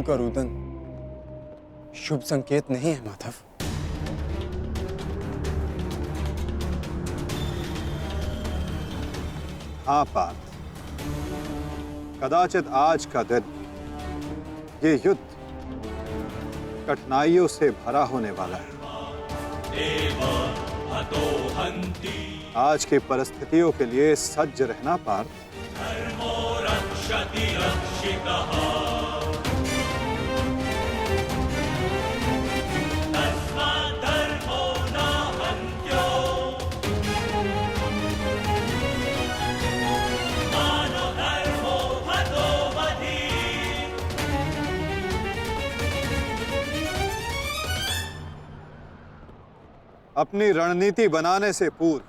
का रुदन शुभ संकेत नहीं है माधव। हाँ पार्थ, कदाचित आज का दिन ये युद्ध कठिनाइयों से भरा होने वाला है। आज की परिस्थितियों के लिए सज्ज रहना पार्थ। अपनी रणनीति बनाने से पूर्व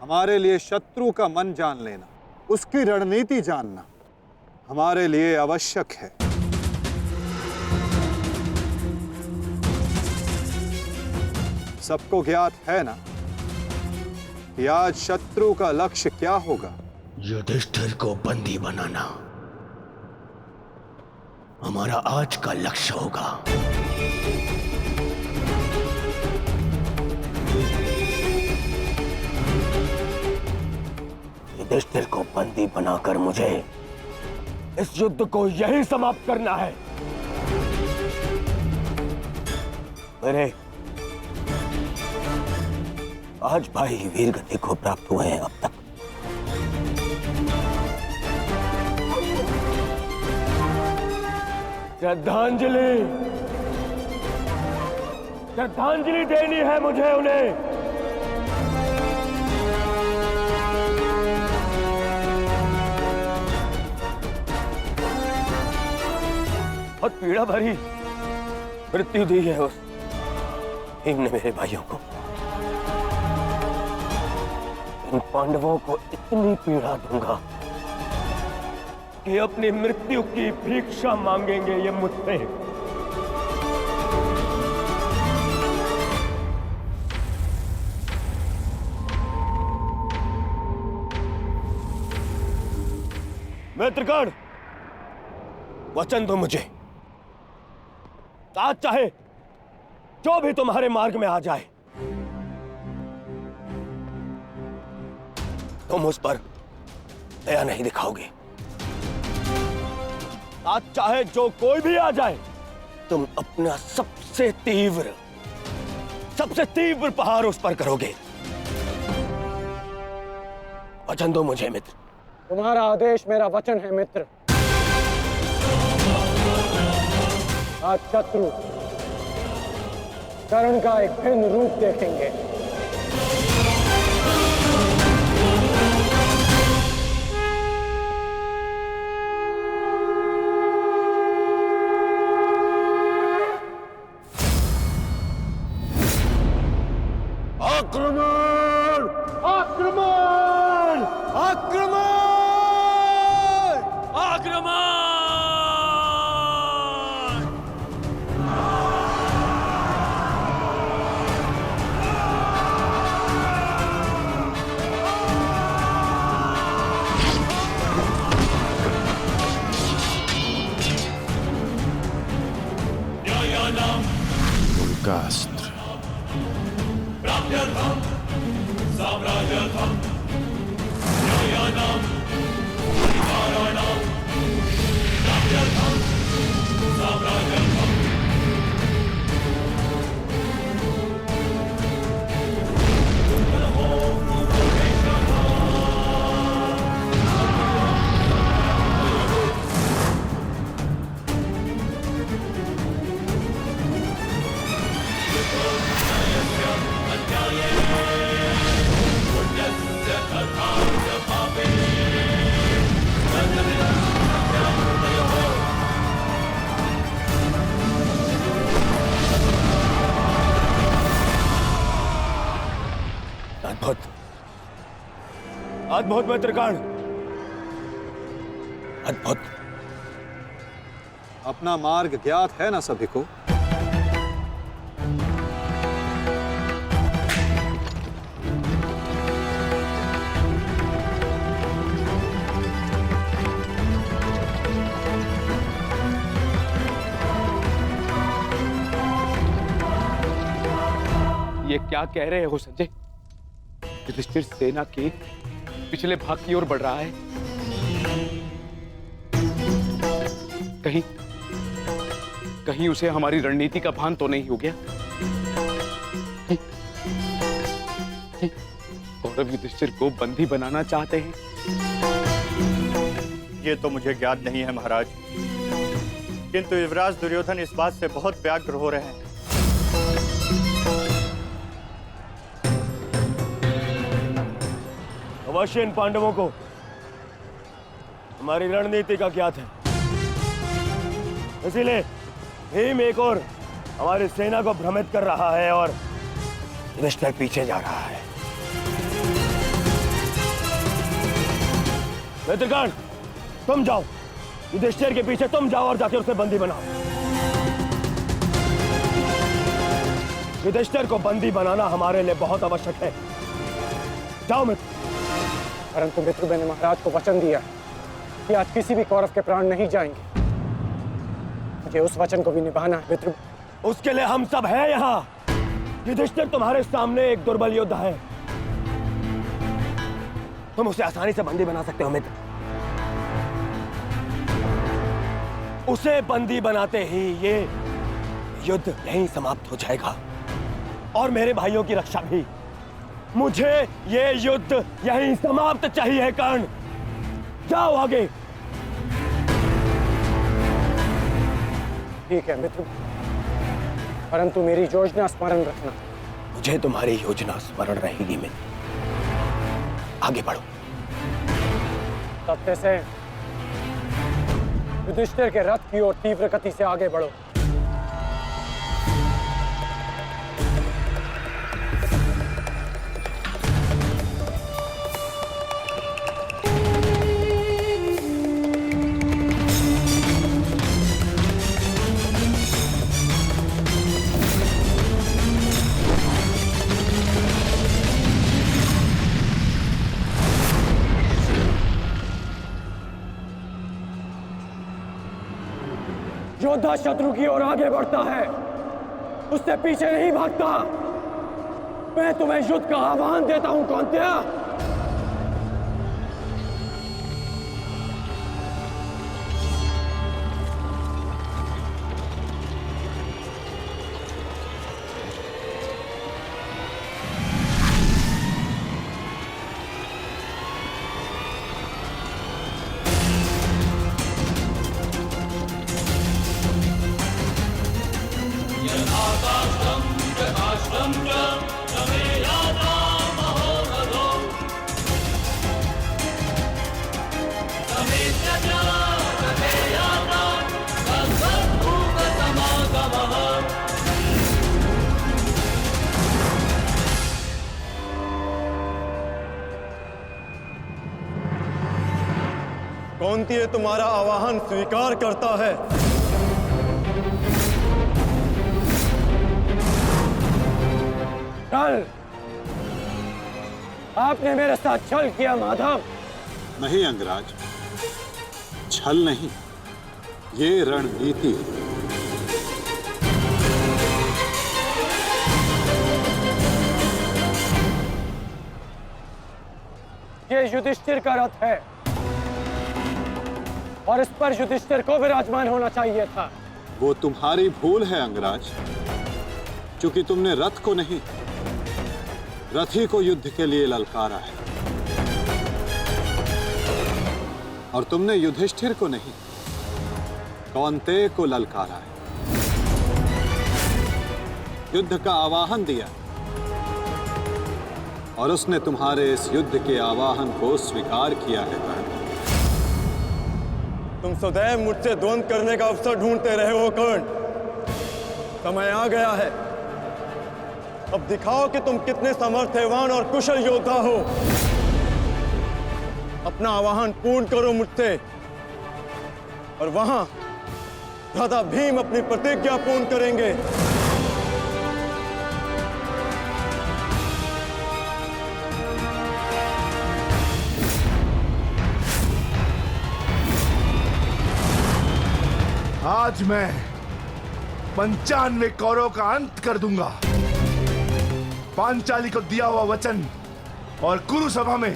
हमारे लिए शत्रु का मन जान लेना, उसकी रणनीति जानना हमारे लिए आवश्यक है। सबको ज्ञात है ना कि आज शत्रु का लक्ष्य क्या होगा? युधिष्ठिर को बंदी बनाना हमारा आज का लक्ष्य होगा। युधिष्ठिर को बंदी बनाकर मुझे इस युद्ध को यही समाप्त करना है। मेरे आज भाई वीर गति को प्राप्त हुए हैं अब तक। श्रद्धांजलि श्रद्धांजलि देनी है मुझे उन्हें। बहुत पीड़ा भरी मृत्यु दी है उस भीम ने मेरे भाइयों को। इन पांडवों को इतनी पीड़ा दूंगा कि अपनी मृत्यु की भिक्षा मांगेंगे ये मुझसे। मित्रगण, वचन दो मुझे, आज चाहे जो भी तुम्हारे मार्ग में आ जाए तुम उस पर दया नहीं दिखाओगे। आज चाहे जो कोई भी आ जाए तुम अपना सबसे तीव्र प्रहार उस पर करोगे। वचन दो मुझे मित्र। तुम्हारा आदेश मेरा वचन है मित्र। आज शत्रु कर्ण का एक भिन्न रूप देखेंगे। आक्रमण! आक्रमण! आक्रमण! आक्रमण! उनका अस्त्र अद्भुत मित्रगण, अद्भुत। अपना मार्ग ज्ञात है ना सभी को? ये क्या कह रहे हो संजय? युधिष्ठिर सेना के पिछले भाग की ओर बढ़ रहा है। कहीं उसे हमारी रणनीति का भान तो नहीं हो गया? कौरव युधिष्ठिर को बंदी बनाना चाहते हैं। ये तो मुझे ज्ञात नहीं है महाराज, किंतु युवराज दुर्योधन इस बात से बहुत व्यग्र हो रहे हैं। अवश्य इन पांडवों को हमारी रणनीति का ज्ञात है, इसीलिए भीम एक और हमारी सेना को भ्रमित कर रहा है और युधिष्ठिर पीछे जा रहा है। मित्रगण, तुम जाओ, युधिष्ठिर के पीछे तुम जाओ और जाकर उसे बंदी बनाओ। युधिष्ठिर को बंदी बनाना हमारे लिए बहुत आवश्यक है। जाओ मित्र। परंतु मित्र, मैंने महाराज को वचन दिया कि आज किसी भी कौरव के प्राण नहीं जाएंगे। मुझे उस वचन को भी निभाना है मित्र। उसके लिए हम सब हैं यहाँ। युधिष्ठिर तुम्हारे सामने एक दुर्बल योद्धा है, तुम उसे आसानी से बंदी बना सकते हो मित्र। उसे बंदी बनाते ही ये युद्ध यहीं समाप्त हो जाएगा और मेरे भाइयों की रक्षा भी। मुझे ये युद्ध यहीं समाप्त चाहिए। कर्ण, जाओ आगे। ठीक है मित्र, परंतु मेरी योजना स्मरण रखना। मुझे तुम्हारी योजना स्मरण रहेगी मित्र। आगे बढ़ो। तब से युधिष्ठिर के रथ की ओर तीव्र गति से आगे बढ़ो। योद्धा शत्रु की ओर आगे बढ़ता है, उससे पीछे नहीं भागता। मैं तुम्हें युद्ध का आह्वान देता हूं कौन्तेय। कौन्तेय तुम्हारा आवाहन स्वीकार करता है। छल, आपने मेरे साथ छल किया माधव। नहीं अंगराज, छल नहीं, ये रणनीति है। ये युधिष्ठिर का रथ है और इस पर युधिष्ठिर को विराजमान होना चाहिए था। वो तुम्हारी भूल है अंगराज, क्योंकि तुमने रथ को नहीं, रथी को युद्ध के लिए ललकारा है। और तुमने युधिष्ठिर को नहीं, कौन्तेय को ललकारा है, युद्ध का आवाहन दिया और उसने तुम्हारे इस युद्ध के आवाहन को स्वीकार किया है। कर्ण, तुम सदैव मुझसे द्वंद्व करने का अवसर ढूंढते रहे हो कर्ण। समय आ गया है, अब दिखाओ कि तुम कितने समर्थवान और कुशल योद्धा हो। अपना आवाहन पूर्ण करो मुझसे और वहां भ्राता भीम अपनी प्रतिज्ञा पूर्ण करेंगे। आज मैं 95 कौरवों का अंत कर दूंगा। पांचाली को दिया हुआ वचन और कुरु सभा में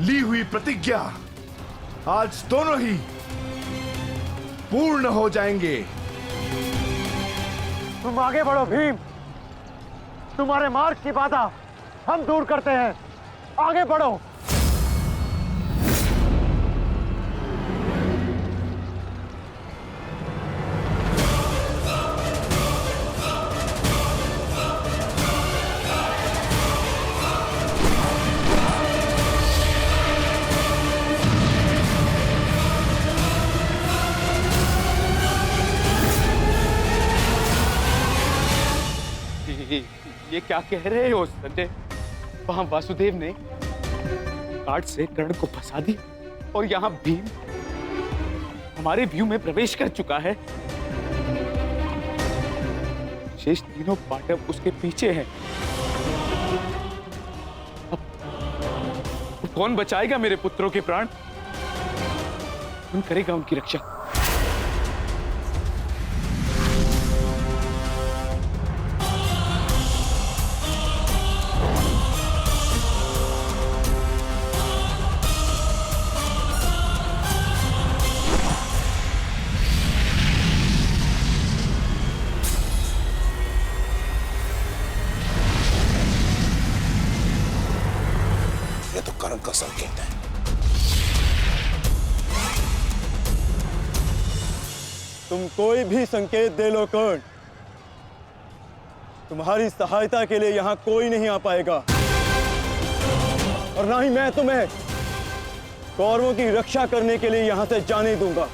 ली हुई प्रतिज्ञा आज दोनों ही पूर्ण हो जाएंगे। तुम आगे बढ़ो भीम, तुम्हारे मार्ग की बाधा हम दूर करते हैं, आगे बढ़ो। ये क्या कह रहे हो संजय? वहां वासुदेव ने काट से कर्ण को फंसा दी और यहाँ भीम हमारे व्यू में प्रवेश कर चुका है। शेष तीनों पांडव उसके पीछे हैं। अब कौन बचाएगा मेरे पुत्रों के प्राण? कौन करेगा उनकी रक्षा? कर्ण का संकेत है। तुम कोई भी संकेत दे लो कर्ण, तुम्हारी सहायता के लिए यहां कोई नहीं आ पाएगा और ना ही मैं तुम्हें कौरवों की रक्षा करने के लिए यहां से जाने दूंगा।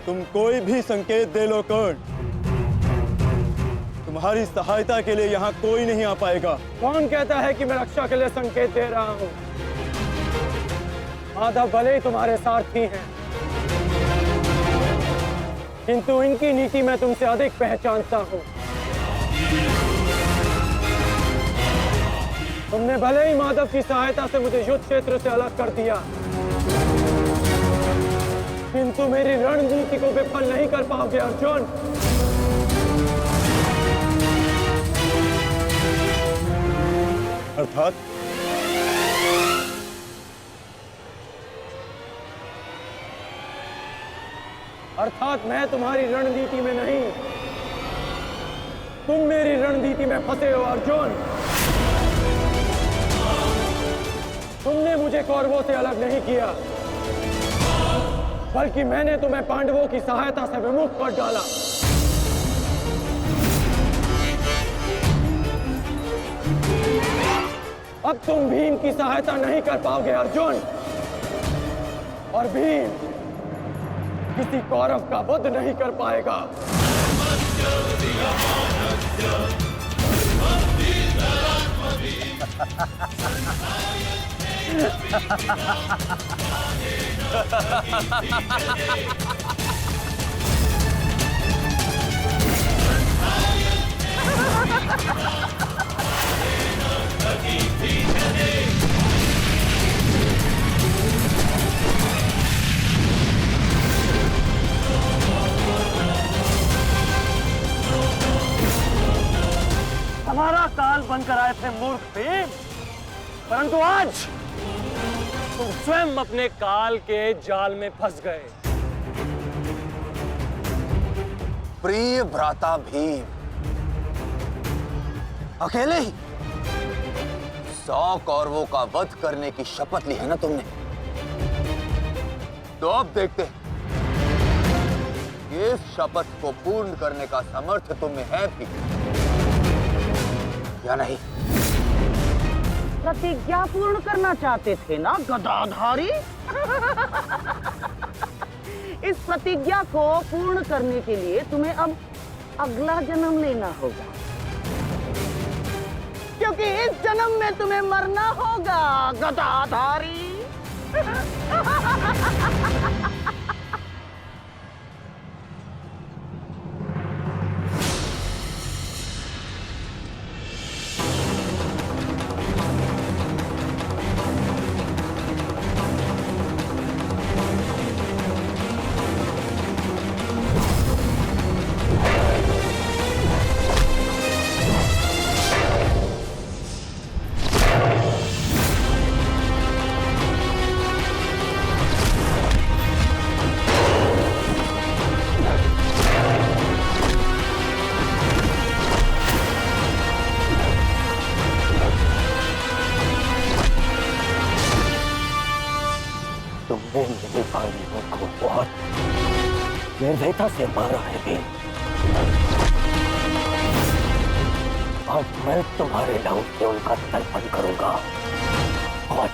तुम कोई भी संकेत दे लो कर्ण, तुम्हारी सहायता के लिए यहां कोई नहीं आ पाएगा। कौन कहता है कि मैं रक्षा के लिए संकेत दे रहा हूं? माधव भले ही तुम्हारे सारथी हैं, किंतु इनकी नीति मैं तुमसे अधिक पहचानता हूं। तुमने भले ही माधव की सहायता से मुझे युद्ध क्षेत्र से अलग कर दिया, किंतु मेरी रणनीति को विफल नहीं कर पाओगे अर्जुन। अर्थात मैं तुम्हारी रणनीति में नहीं, तुम मेरी रणनीति में फंसे हो अर्जुन। तुमने मुझे कौरवों से अलग नहीं किया, बल्कि मैंने तुम्हें पांडवों की सहायता से विमुख कर डाला। अब तुम भीम की सहायता नहीं कर पाओगे अर्जुन, और भीम किसी कौरव का वध नहीं कर पाएगा। हमारा काल बनकर आए थे मूर्ख भीम, परंतु आज तुम स्वयं अपने काल के जाल में फंस गए। प्रिय भ्राता भीम, अकेले ही 100 कौरवों का वध करने की शपथ ली है ना तुमने? तो अब देखते हैं कि इस शपथ को पूर्ण करने का सामर्थ्य तुम्हें है भी या नहीं। प्रतिज्ञा पूर्ण करना चाहते थे ना गदाधारी? इस प्रतिज्ञा को पूर्ण करने के लिए तुम्हें अब अगला जन्म लेना होगा, क्योंकि इस जन्म में तुम्हें मरना होगा गदाधारी। तुमने मेरे भाइयों को बहुत निर्दयता से मारा है भीम। आज मैं तुम्हारे नाम से उनका तर्पण करूंगा। आज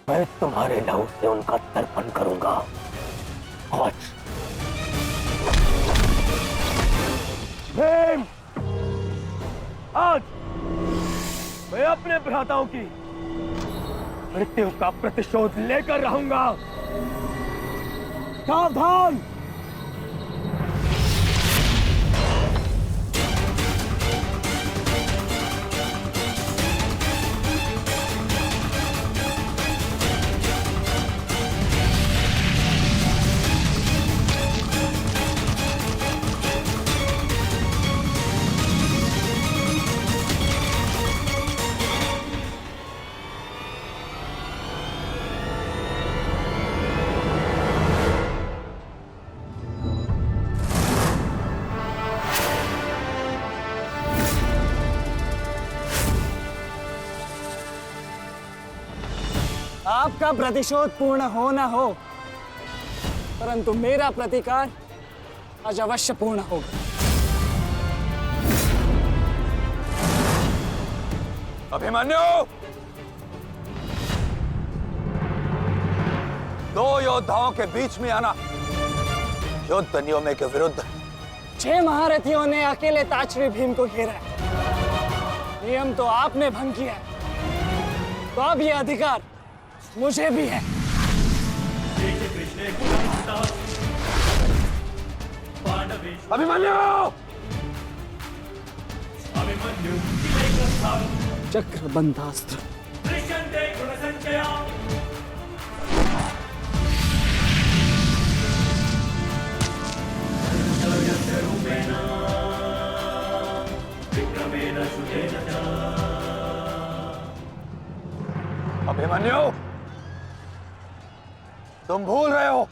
मैं तुम्हारे नाम से उनका तर्पण करूंगा। आज भीम, आज मैं अपने भ्राताओं की मृत्यु का प्रतिशोध लेकर रहूंगा। सावधान! आपका प्रतिशोध पूर्ण हो न हो, परंतु मेरा प्रतिकार आज अवश्य पूर्ण होगा। अभिमन्यु, दो योद्धाओं के बीच में आना युद्ध नियमों के विरुद्ध। 6 महारथियों ने अकेले ताचरी भीम को घेरा है। नियम तो आपने भंग किया है, तो अब यह अधिकार मुझे भी है। अभिमन्यु! चक्र बंधास्त्र। अभिमन्यु, तुम भूल रहे हो,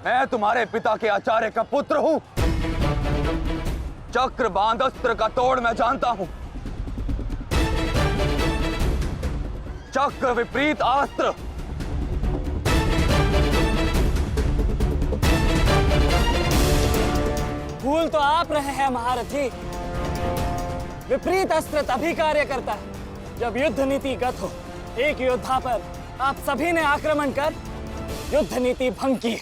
मैं तुम्हारे पिता के आचार्य का पुत्र हूं। चक्र बांध अस्त्र का तोड़ मैं जानता हूं। चक्र विपरीत अस्त्र। भूल तो आप रहे हैं महारथी। विपरीत अस्त्र तभी कार्य करता है जब युद्ध नीति गत हो। एक योद्धा पर आप सभी ने आक्रमण कर युद्ध नीति भंग की।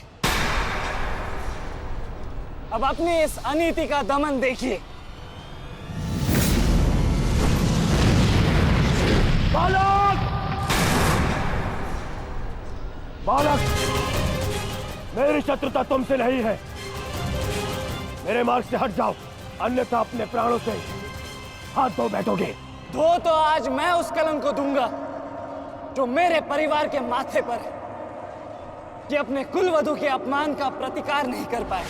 अब अपनी इस अनीति का दमन देखिए। बालक! बालक! मेरी शत्रुता तुमसे नहीं है। मेरे मार्ग से हट जाओ, अन्यथा अपने प्राणों से हाथ धो बैठोगे। धो तो आज मैं उस कलंक को दूंगा जो मेरे परिवार के माथे पर है, कि अपने कुलवधु के अपमान का प्रतिकार नहीं कर पाए।